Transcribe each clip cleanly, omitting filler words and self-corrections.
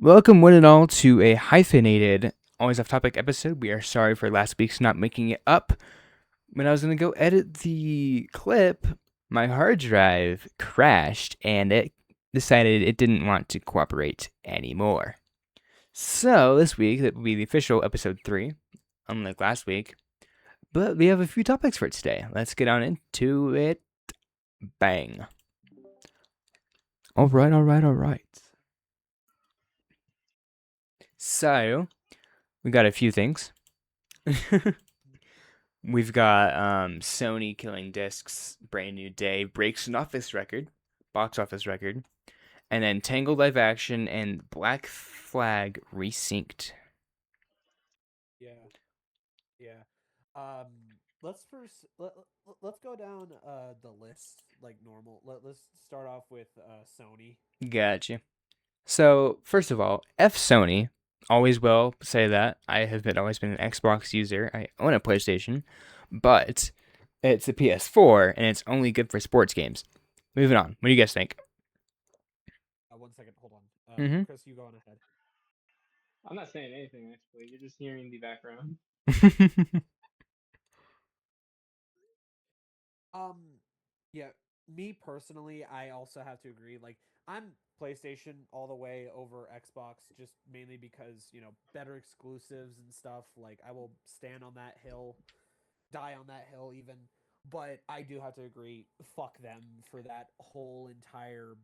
Welcome, one and all, to a hyphenated, always off topic episode. We are sorry for last week's not making it up. When I was going to go edit the clip, my hard drive crashed and it decided it didn't want to cooperate anymore. So, this week, that will be the official episode 3, unlike last week. But we have a few topics for today. Let's get on into it. Bang. Alright. So, we got a few things. We've got Sony killing discs, brand new day, breaks an box office record, and then Tangled live action and Black Flag resynced. Yeah, yeah. Um, let's first let's go down the list like normal. Let's start off with Sony. Gotcha. So first of all, F Sony. Always will say that. I have always been an Xbox user. I own a PlayStation, but it's a PS4 and it's only good for sports games. Moving on. What do you guys think? 1 second, hold on. Mm-hmm. Chris, you going ahead? I'm not saying anything actually. You're just hearing the background. Um, yeah. Me personally, I also have to agree. Like, I'm PlayStation all the way over Xbox, just mainly because better exclusives and stuff. Like, I will stand on that hill, die on that hill even. But I do have to agree. Fuck them for that whole entire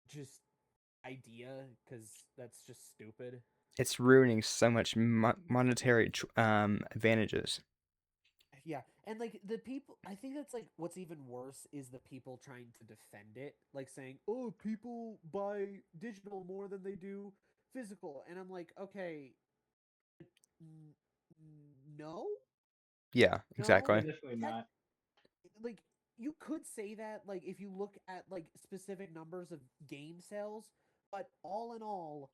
just idea, because that's just stupid. It's ruining so much monetary advantages. Yeah, and like the people, I think that's like what's even worse is the people trying to defend it, like saying, "Oh, people buy digital more than they do physical," and I'm like, okay, n- no, Yeah, no, Yeah, exactly. definitely that not. like you could say that like if you look at like specific numbers of game sales, but all in all,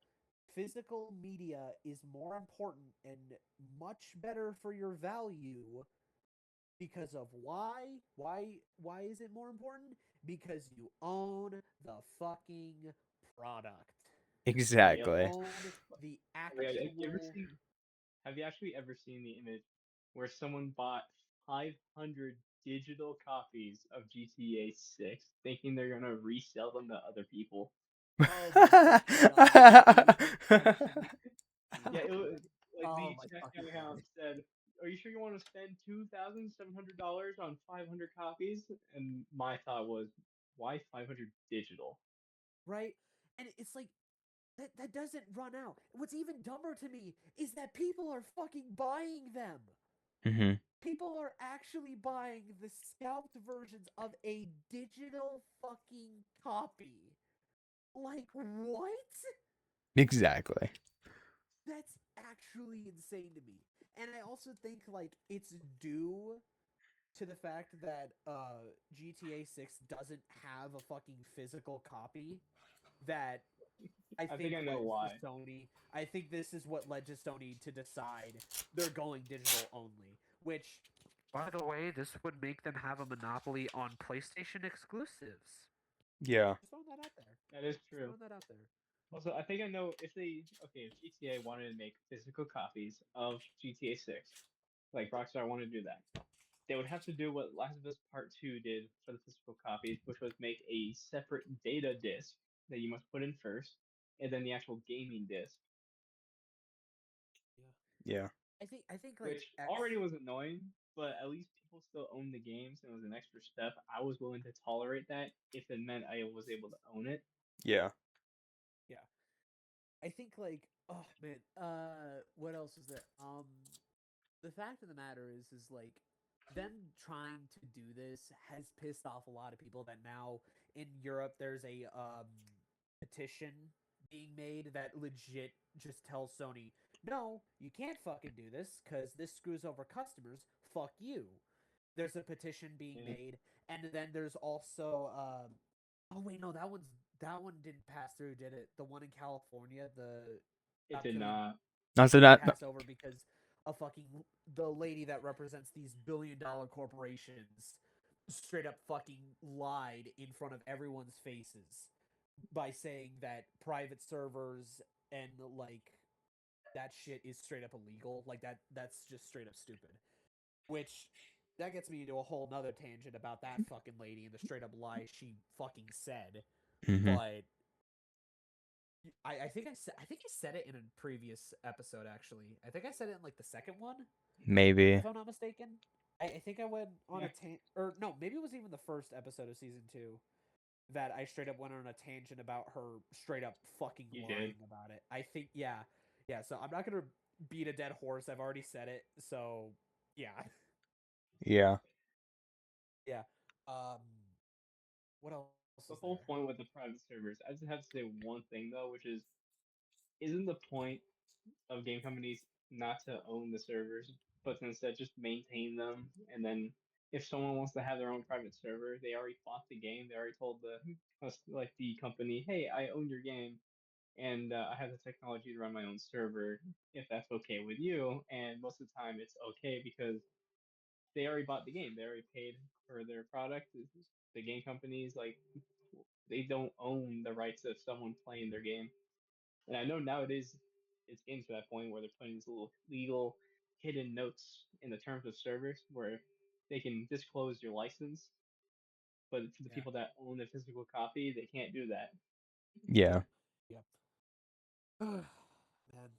physical media is more important and much better for your value because of why is it more important? Because you own the fucking product. You Yep. Exactly. own the Have you ever actual. seen? Have you actually ever seen the image where someone bought 500 digital copies of GTA 6, thinking they're gonna resell them to other people? Oh my fucking god, dude, that shit. Yeah, it was like Oh the my chat fucking account god. said, "Are you sure you want to spend $2,700 on 500 copies?" And my thought was, "Why 500 digital?" Right? And it's like that doesn't run out. What's even dumber to me is that people are fucking buying them. hmm People are actually buying the scalped versions of a digital fucking copy. Like, what? Exactly. That's actually insane to me. And I also think, like, it's due to the fact that GTA 6 doesn't have a fucking physical copy that I I think think I know led to why. Sony. I think this is what led to Sony to decide they're going digital only, which, by the way, this would make them have a monopoly on PlayStation exclusives. Yeah. Just throwing that out there. That is Just true. throwing that out there. Also, I think I know if they okay, if GTA wanted to make physical copies of GTA 6, like Rockstar wanted to do that, they would have to do what Last of Us Part 2 did for the physical copies, which was make a separate data disc that you must put in first, and then the actual gaming disc, Yeah. Yeah. I think like which X. already was annoying, but at least people still own the games and it was an extra step. I was willing to tolerate that if it meant I was able to own it. Yeah. Yeah. I think like oh man, what else is there? The fact of the matter is like them trying to do this has pissed off a lot of people that now in Europe there's a petition being made that legit just tells Sony, "No, you can't fucking do this cuz this screws over customers. Fuck you." There's a petition being Yeah, made, and then there's also oh wait, no, that one didn't pass through, did it? The one in California, the it stop did killing, not. Not so didn't that. pass over because a fucking the lady that represents these billion-dollar corporations straight up fucking lied in front of everyone's faces by saying that private servers and like that shit is straight up illegal. Like that's just straight up stupid. Which that gets me into a whole nother tangent about that fucking lady and the straight up lie she fucking said. Mm-hmm. But I think I said it in a previous episode actually. I think I said it in like the second one, Maybe. if I'm not mistaken. I think I went on Yeah. or no, maybe it was even the first episode of season 2 that I straight up went on a tangent about her straight up fucking You did. lying about it. I think yeah. So I'm not gonna beat a dead horse. I've already said it. So yeah, Yeah. yeah. Um, what else The is whole there? point with the private servers, I just have to say one thing though, which is, isn't the point of game companies not to own the servers, but to instead just maintain them, and then if someone wants to have their own private server, they already bought the game, they already told like the company, hey, I own your game, and I have the technology to run my own server, if that's okay with you. And most of the time, it's okay because they already bought the game, they already paid for their product. The game companies, like, they don't own the rights of someone playing their game. And I know nowadays it's getting to that point where they're putting these little legal hidden notes in the terms of service where they can disclose your license, but to the Yeah, people that own the physical copy, they can't do that. Yeah. yeah. Man,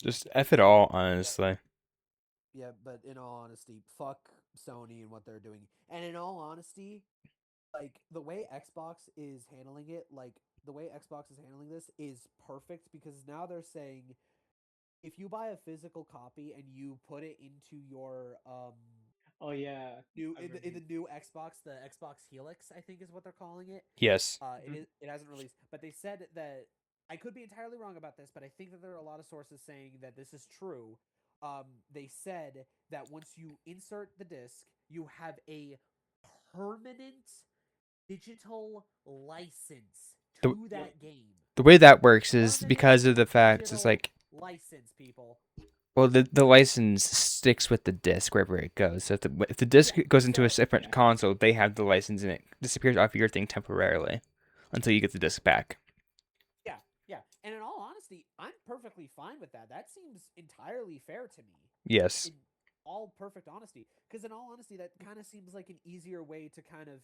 Just F it all, yeah, honestly. yeah. But in all honesty, fuck Sony and what they're doing. And in all honesty, like the way Xbox is handling it, like the way Xbox is handling this is perfect because now they're saying if you buy a physical copy and you put it into your Oh yeah, new I've in reviewed. the new Xbox, the Xbox Helix, I think is what they're calling it. Yes. It Mhm. is it hasn't released, but they said that I could be entirely wrong about this, but I think that there are a lot of sources saying that this is true. They said that once you insert the disc, you have a permanent digital license The to Yep. that game. the way that works is Permanent because of the fact it's digital like, license, people. well, the license sticks with the disc wherever it goes. So if the disc Yeah. goes into a So separate Yeah. console, they have the license and it disappears off your thing temporarily until you get the disc back. yeah, yeah. And in all honesty, I'm perfectly fine with that. That seems entirely fair to me. Yes. In all perfect honesty, because in all honesty, that kind of seems like an easier way to kind of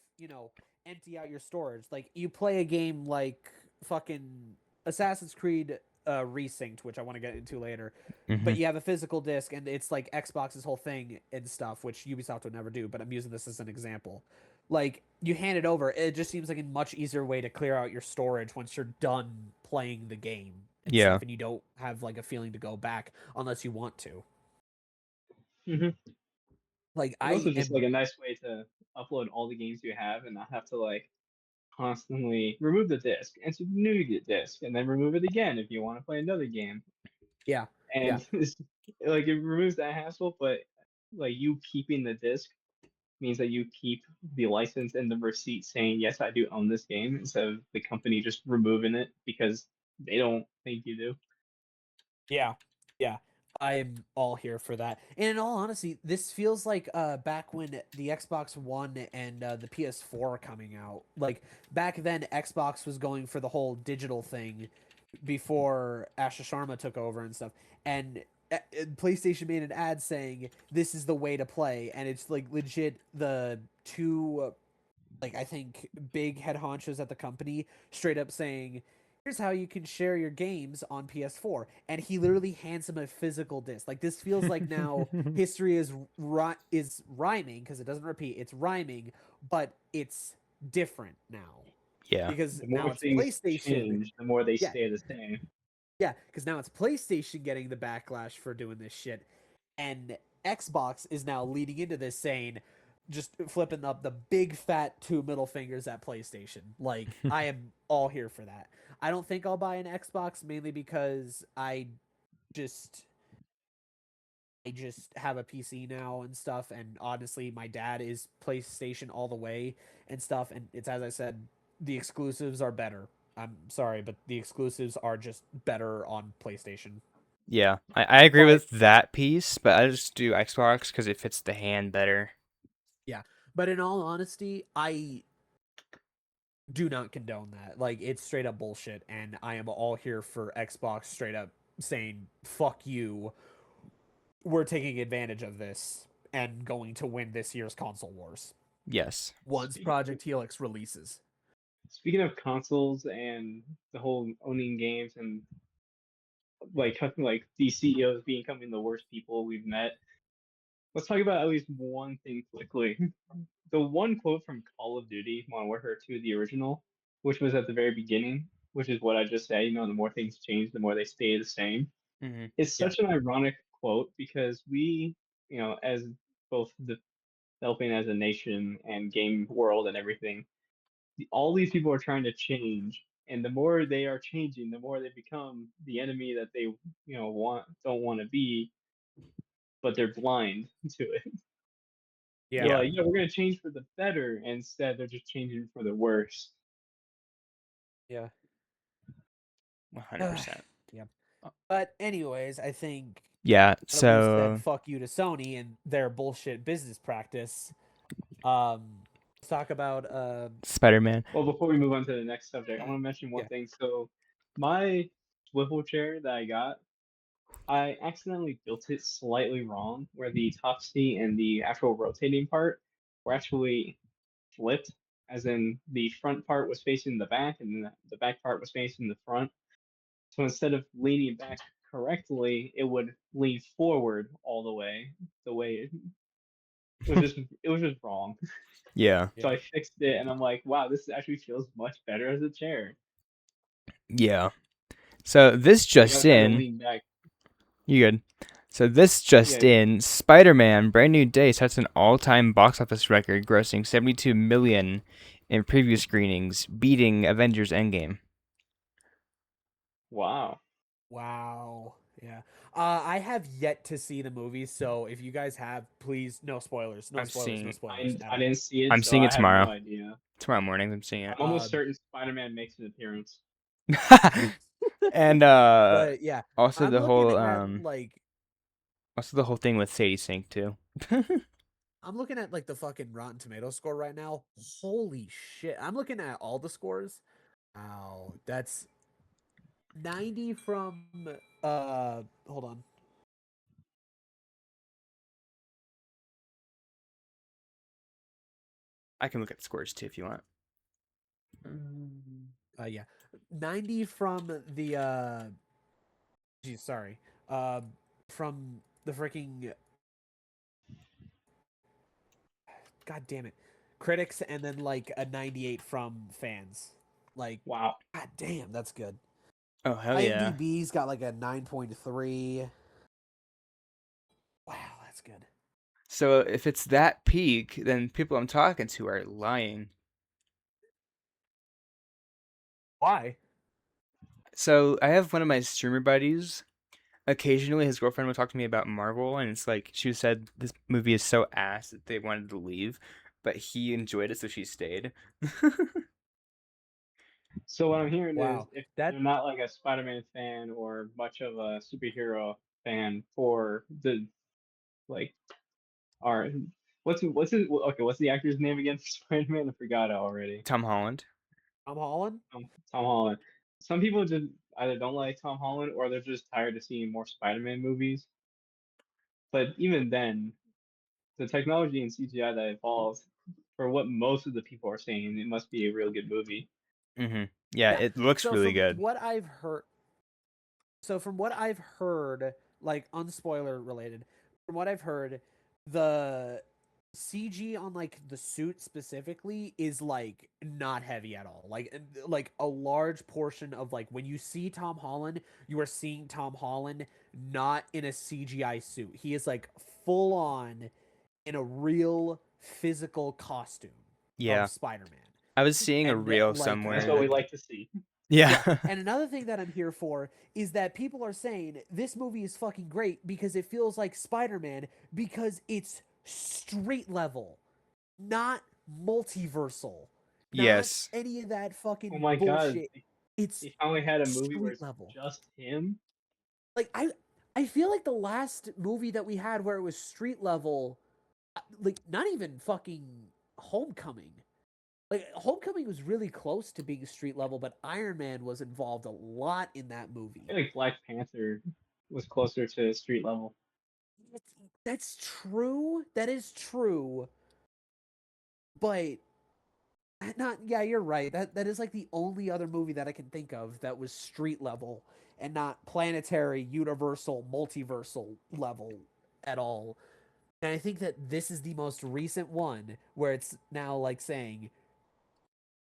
empty out your storage. Like you play a game like fucking Assassin's Creed Resynced, which I want to get into later, Mm-hmm. but you have a physical disc and it's like Xbox's whole thing and stuff, which Ubisoft would never do. But I'm using this as an example. Like you hand it over, it just seems like a much easier way to clear out your storage once you're done playing the game and Yeah. stuff, and you don't have like a feeling to go back unless you want to. Hmm. Like It's I also just am like a nice way to upload all the games you have and not have to like constantly remove the disc and so new the disc and then remove it again if you want to play another game. yeah, yeah, And like it removes that hassle, but like you keeping the disc means that you keep the license and the receipt saying yes, I do own this game, instead of the company just removing it because they don't think you do. yeah, yeah. I'm all here for that. And in all honesty, this feels like back when the Xbox One and the PS4 are coming out. Like back then, Xbox was going for the whole digital thing before Asha Sharma took over and stuff. And PlayStation made an ad saying this is the way to play, and it's like legit the two like I think big head honchos at the company straight up saying, "Here's how you can share your games on PS4," and he literally hands him a physical disc. Like this feels like now history is rhyming because it doesn't repeat. It's rhyming, but it's different now Yeah. because The now more it's things PlayStation. change, the more they Yeah, stay the same. yeah, because now it's PlayStation getting the backlash for doing this shit, and Xbox is now leading into this saying, just flipping up the big fat two middle fingers at PlayStation. Like I am all here for that. I don't think I'll buy an Xbox mainly because just I just have a PC now and stuff, and honestly, my dad is PlayStation all the way and stuff, and it's as I said, the exclusives are better. I'm sorry, but the exclusives are just better on PlayStation. Yeah. I agree But with that piece, but I just do Xbox because it fits the hand better. yeah, but in all honesty, do not condone that. Like, it's straight up bullshit, and I am all here for Xbox straight up saying, fuck you. We're taking advantage of this and going to win this year's console wars Yes. once Speaking Project Helix releases. speaking of consoles and the whole owning games and like these CEOs becoming the worst people we've met, let's talk about at least one thing quickly. The one quote from Call of Duty Modern Warfare 2, the original, which was at the very beginning, which is what I just said. The more things change, the more they stay the same. Hmm. It's Yeah. such an ironic quote because we, as both developing as a nation and game world and everything, all these people are trying to change, and the more they are changing, the more they become the enemy that they, don't want to be, but they're blind to it. They're Yeah. Yeah. like, yeah, we're gonna change for the better, and instead they're just changing for the worse. Yeah. 100%. Yeah. But anyways, I think Yeah. now that we've said So fuck you to Sony and their bullshit business practice, let's talk about Spider-Man. Well, before we move on to the next subject, I want to mention one yeah. thing. So, my swivel chair that I got, I accidentally built it slightly wrong, where the top seat and the actual rotating part were actually flipped, as in the front part was facing the back and the back part was facing the front. So instead of leaning back correctly, it would lean forward all the way. The way it was just wrong. Yeah. So Yeah. I fixed it, and I'm like, wow, this actually feels much better as a chair. Yeah. So this Like I just was trying to in, lean back. you good. So this just Yeah, in, Spider-Man Brand New Day sets an all-time box office record, grossing 72 million in preview screenings, beating Avengers Endgame. wow. Wow. Yeah. I have yet to see the movie, so if you guys have, please, no spoilers, no I'm spoilers, no seeing spoilers I at I all. didn't see it, I'm so seeing I it have no tomorrow. idea. Tomorrow morning I'm seeing I'm almost certain Spider-Man makes an appearance. it. And but yeah, also I'm the looking whole at like thing with Sadie Sink too. I'm looking at like the fucking Rotten Tomato score right now. Holy shit! I'm looking at all the scores. Wow, that's 90 from hold on. I can look at the scores too if you want. Yeah. 90 from the geez, sorry. From the freaking god damn it. Critics and then like a 98 from fans. Like Wow. god damn, that's good. Oh hell yeah. IMDb's got like a 9.3. Wow, that's good. So if it's that peak, then people I'm talking to are lying. Why? So I have one of my streamer buddies. Occasionally, his girlfriend would talk to me about Marvel, and it's like she said this movie is so ass that they wanted to leave, but he enjoyed it, so she stayed. So what I'm hearing is, Wow. if That you're not like a Spider-Man fan or much of a superhero fan for the like, are what's his okay? What's the actor's name again for Spider-Man? I forgot it already. Tom Holland. Tom Holland? Tom Holland. Some people just either don't like Tom Holland or they're just tired of seeing more Spider-Man movies. But even then, the technology and CGI that evolved, for what most of the people are saying, it must be a real good movie. Yeah, Yeah. it looks So really good. from what I've heard, like unspoiler related, from what I've heard, the CG on like the suit specifically is like not heavy at all. Like a large portion of like when you see Tom Holland, you are seeing Tom Holland not in a CGI suit. He is like full on in a real physical costume of Yeah, Spider-Man. I was seeing a And reel like That's what we somewhere. like to see. Yeah, yeah. And another thing that I'm here for is that people are saying this movie is fucking great because it feels like Spider-Man because it's street level, not multiversal, not yes, any of that Oh fucking my God, bullshit. It's they finally had a movie where street it's level. just him. Like I feel like the last movie that we had where it was street level like not even fucking Homecoming. Like Homecoming was really close to being street level, but Iron Man was involved a lot in that I movie. feel like Black Panther was closer to street level. That's true. That is true. But not yeah, you're right. That is like the only other movie that I can think of that was street level and not planetary, universal, multiversal level at all. And I think that this is the most recent one where it's now like saying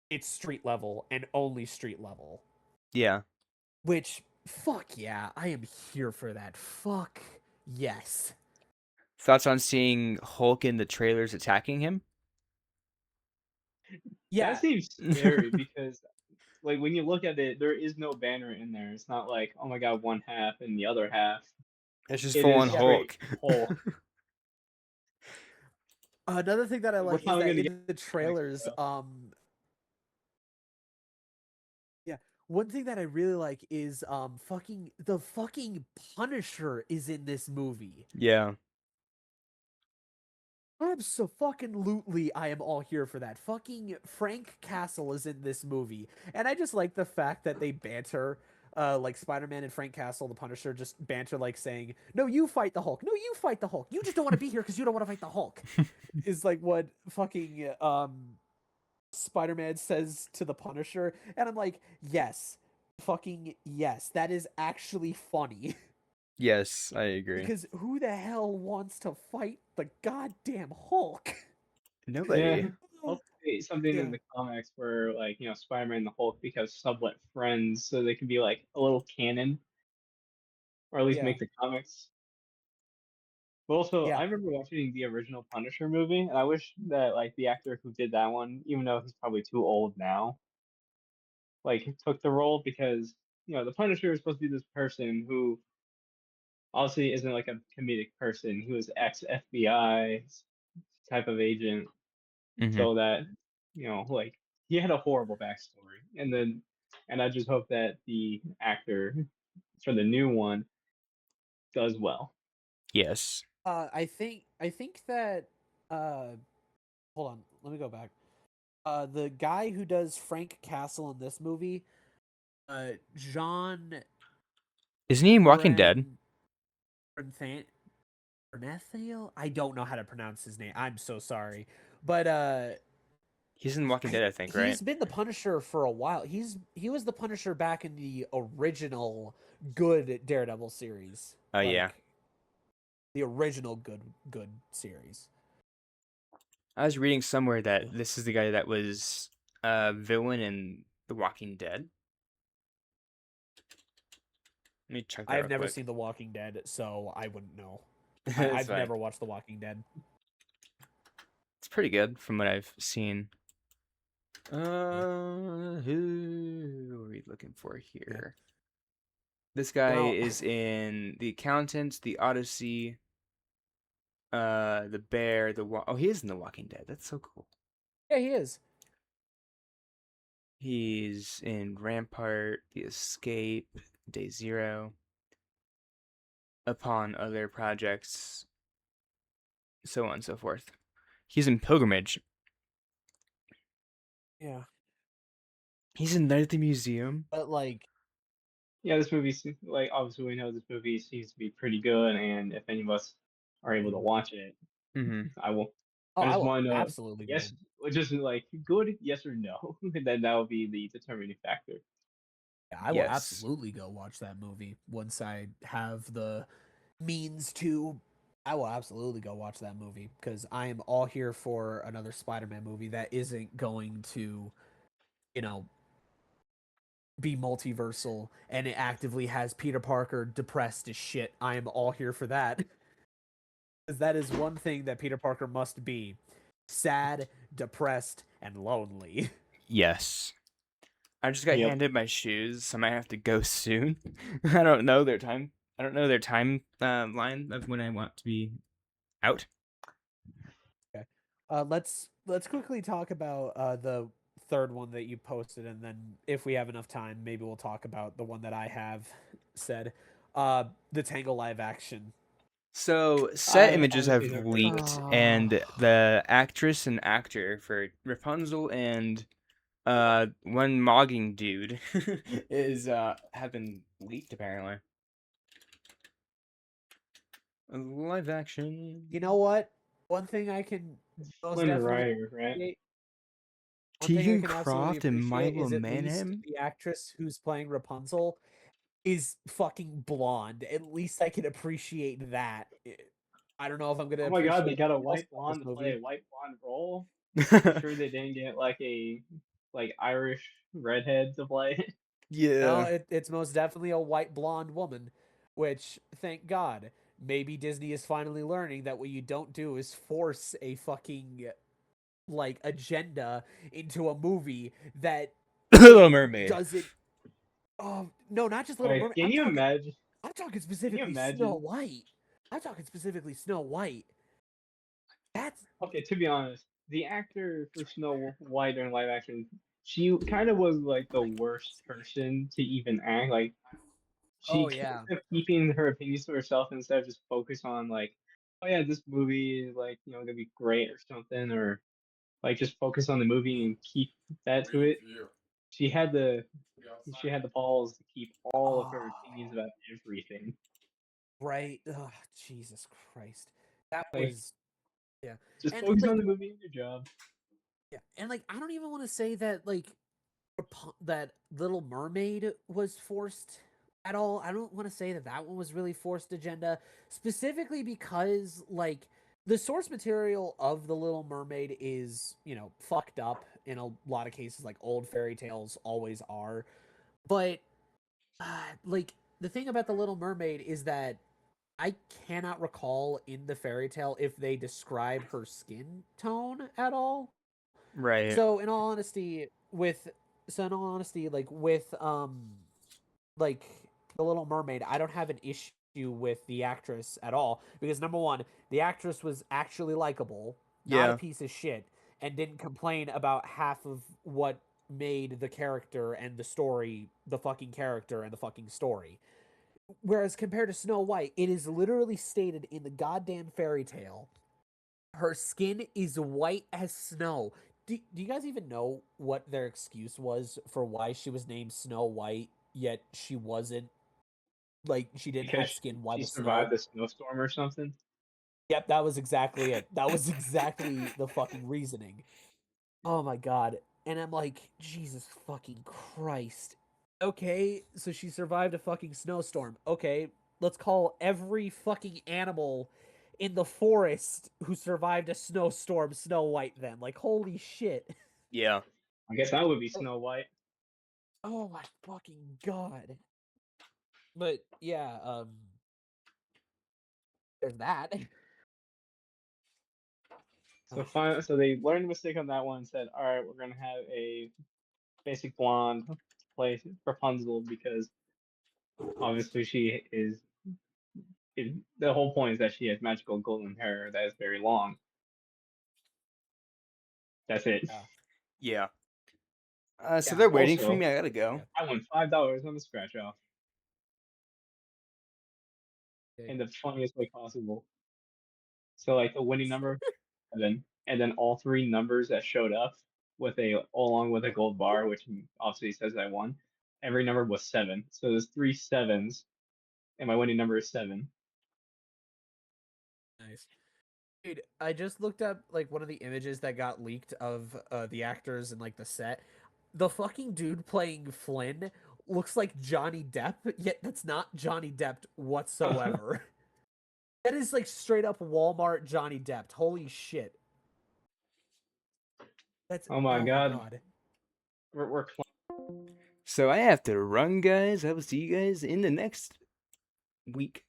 it's street level and only street level. Yeah. Which fuck yeah, I am here for that. Fuck yes. Thoughts on seeing Hulk in the trailers attacking him? That Yeah. seems scary because like when you look at it, there is no banner in there. It's not like, oh my god, one half and the other half. It's just It full on is Yeah. straight Hulk. Hulk. Another thing that I We're like is finally that gonna get in the comics, trailers, bro. yeah, one thing that I really like is fucking Punisher is in this movie. Yeah. Absolutely, I am all here for that. Fucking Frank Castle is in this movie, and I just like the fact that they banter, like Spider-Man and Frank Castle, the Punisher, just banter like saying, "No, you fight the Hulk. No, you fight the Hulk. You just don't want to be here because you don't want to fight the Hulk." Is like what fucking Spider-Man says to the Punisher, and I'm like, yes, fucking yes, that is actually funny. Yes, I agree. Because who the hell wants to fight the goddamn Hulk? Yeah. Nobody. Hopefully something in Yeah, the comics where like, Spider-Man and the Hulk become somewhat friends so they can be like a little canon or at least yeah, make the comics. But also, yeah. I remember watching the original Punisher movie, and I wish that like the actor who did that one, even though he's probably too old now, like took the role because the Punisher is supposed to be this person who obviously isn't like a comedic person. He was ex FBI type of agent, Hmm. so that like he had a horrible backstory, and I just hope that the actor for the new one does well. Yes. I think that uh hold on, let me go back. The guy who does Frank Castle in this movie, John Isn't he in Walking Dead? Bren Brenthal Bernathiel? I don't know how to pronounce his name. I'm so sorry. But He's in Walking Dead, I think, right? he's been the Punisher for a while. He was the Punisher back in the original good Daredevil series. Oh yeah. Like the original good series. I was reading somewhere Yeah. that this is the guy that was a villain in The Walking Dead. Let me check that real I've never quick. seen The Walking Dead, so I wouldn't know. It's I've fine. never watched The Walking Dead. It's pretty good from what I've seen. Who are we looking for Yeah. here? This guy Now, is in The Accountant, The Odyssey, The Bear, Oh, he is in The Walking Dead. That's so cool. yeah, he is. He's in Rampart, The Escape, Day Zero, upon other projects, so on and so forth. He's in Pilgrimage. Yeah. He's in Night at the Museum. But like, Yeah, this movie like obviously we know this movie seems to be pretty good, and if any of us are able to mhm. watch it, Mm-hmm. I will. Oh, I I just will want to know absolutely go. yes, just like good yes or no, and then that will be the determining factor. Yeah, I will Yes. absolutely go watch that movie once I have the means to. I will absolutely go watch that movie because I am all here for another Spider-Man movie that isn't going to, you know, be multiversal and it actively has Peter Parker depressed as shit. I am all here for that. Because that is one thing that Peter Parker must be: sad, depressed, and lonely. Yes. I just got Yep. handed my shoes, so I might have to go soon. I don't know their time. I don't know their time line of when I want to be out. Okay. Let's quickly talk about the third one that you posted, and then if we have enough time, maybe we'll talk about the one that I have said. The Tangle live action. So set I images honestly have never heard of leaked, it. and the actress and actor for Rapunzel and one mogging dude is have been leaked apparently. Live action. You know what? One thing I can most Flynn definitely Rider, right? appreciate. One thing I Tegan can absolutely Croft and appreciate Milo is at least Manham. the actress who's playing Rapunzel is fucking blonde. At least I can appreciate that. I don't know if I'm gonna Oh my god, they appreciate got a anything else white about this blonde to play movie. a white blonde role. I'm sure they didn't get like a Irish redhead to play. No, Yeah. it's most definitely a white blonde woman, which thank God. Maybe Disney is finally learning that what you don't do is force a fucking like agenda into a movie that Little like Mermaid. doesn't. Oh no, not just Little Like, Mermaid. can you imagine? I'm talking Can you specifically Snow imagine? White. I'm talking specifically Snow White. That's Okay, to be honest, the actor for Snow White in live action, she kind of was like the worst person to even act. Like, oh she yeah. kept keeping her opinions to herself instead of just focus on like, oh yeah, this movie is like gonna be great or something, or like just focus on the movie and keep that to it. She had the she had the balls to keep all of her Oh, opinions about everything. right. Oh, Jesus Christ. That Like, was yeah. just And focus on like the movie and your job. yeah, and like I don't even want to say that like that Little Mermaid was forced at all. I don't want to say that that one was really forced agenda, specifically because like the source material of the Little Mermaid is fucked up in a lot of cases, like old fairy tales always are. But like the thing about the Little Mermaid is that I cannot recall in the fairy tale if they describe her skin tone at all. Right. So in all honesty, like with like the Little Mermaid, I don't have an issue with the actress at all because number one, the actress was actually likable, not a Yeah. piece of shit, and didn't complain about half of what made the character and the story the fucking character and the fucking story. Whereas compared to Snow White, it is literally stated in the goddamn fairy tale her skin is white as snow. Do you guys even know what their excuse was for why she was named Snow White, yet she wasn't? Like, she didn't Because have skin white she as snow? survived the snowstorm or something. Yep, that was exactly it. That was exactly the fucking reasoning. Oh my god. And I'm like, Jesus fucking Christ. Okay, so she survived a fucking snowstorm. Okay, let's call every fucking animal in the forest who survived a snowstorm Snow White then. Like, holy shit. Yeah. I guess that would be Oh, Snow White. oh my fucking god. But yeah, there's that. So fine, so they learned a mistake on that one and said, all right, we're gonna have a basic blonde play Rapunzel because obviously she is. The whole point is that she has magical golden hair that is very long. That's it. Yeah. Yeah. So Yeah. they're waiting for Also, me. I gotta go. Yeah. I won $5 on the scratch off Okay. in the funniest way possible. So like the winning number 7, and then all three numbers that showed up with along with a gold bar, which obviously says I won. Every number was 7. So there's three sevens, and my winning number is 7. Nice. Dude, I just looked up like one of the images that got leaked of the actors and like the set. The fucking dude playing Flynn looks like Johnny Depp, yet that's not Johnny Depp whatsoever. That is like straight up Walmart Johnny Depp. Holy shit. That's Oh my oh my god, god. we're So I have to run, guys. I will see you guys in the next week.